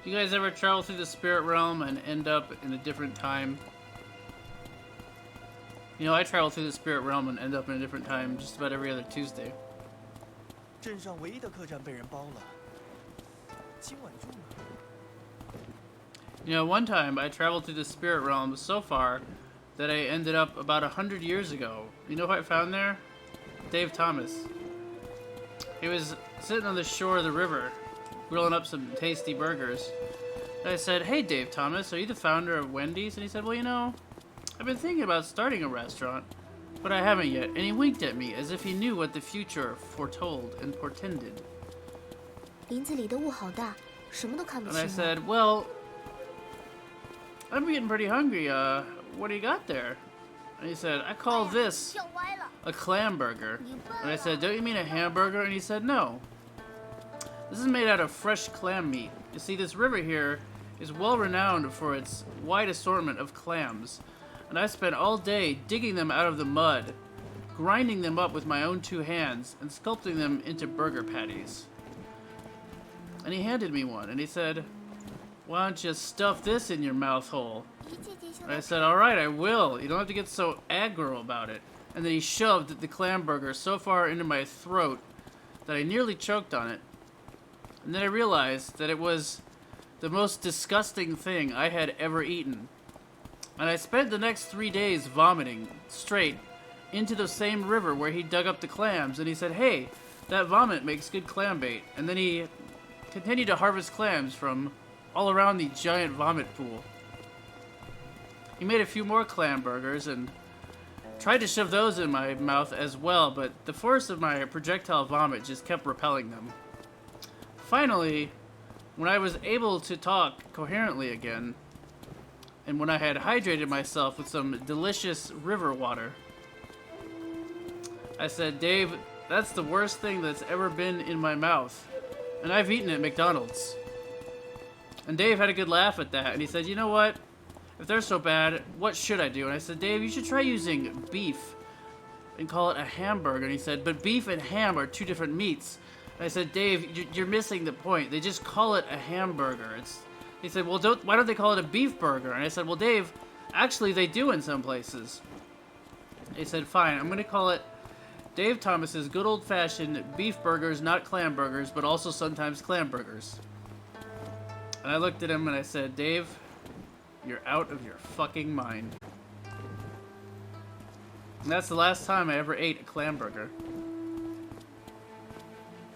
You guys ever travel through the spirit realm and end up in a different time? You know, I travel through the spirit realm and end up in a different time just about every other Tuesday. 镇上唯一的客栈被人包了，今晚住吗？ You know, one time I traveled through the spirit realm so far that I ended up about 100 years ago. You know who I found there? Dave Thomas. He was sitting on the shore of the river, grilling up some tasty burgers. And I said, "Hey, Dave Thomas, are you the founder of Wendy's?" And he said, "Well, you know, I've been thinking about starting a restaurant, but I haven't yet." And he winked at me as if he knew what the future foretold and portended. 林子里的雾好大，什么都看不 And 清 I 了。 said, "Well, I'm getting pretty hungry. What do you got there?" And he said, "I call this 跳歪了， a clamburger." 你笨 And I 了。 said, "Don't you mean a hamburger?" And he said, "No. This is made out of fresh clam meat. You see, this river here is well renowned for its wide assortment of clams. And I spent all day digging them out of the mud, grinding them up with my own two hands, and sculpting them into burger patties." And he handed me one, and he said, "Why don't you stuff this in your mouth hole?" 一切皆笑 And I 的 said, "All right, I will. You don't have to get so aggro about it." And then he shoved the clam burger so far into my throat that I nearly choked on it. And then I realized that it was the most disgusting thing I had ever eaten. And I spent the next 3 days vomiting straight into the same river where he dug up the clams. And he said, "Hey, that vomit makes good clam bait." And then he continued to harvest clams from all around the giant vomit pool. He made a few more clam burgers and tried to shove those in my mouth as well, but the force of my projectile vomit just kept repelling them. Finally, when I was able to talk coherently again, and when I had hydrated myself with some delicious river water, I said, "Dave, that's the worst thing that's ever been in my mouth, and I've eaten at McDonald's." And Dave had a good laugh at that, and he said, "You know what? If they're so bad, what should I do?" And I said, "Dave, you should try using beef and call it a hamburger." And he said, "But beef and ham are two different meats." And I said, "Dave, you're missing the point. They just call it a hamburger." He said, "Well, why don't they call it a beef burger?" And I said, "Well, Dave, actually they do in some places." He said, "Fine, I'm going to call it Dave Thomas's good old-fashioned beef burgers, not clam burgers, but also sometimes clam burgers." And I looked at him and I said, "Dave, you're out of your fucking mind." And that's the last time I ever ate a clam burger.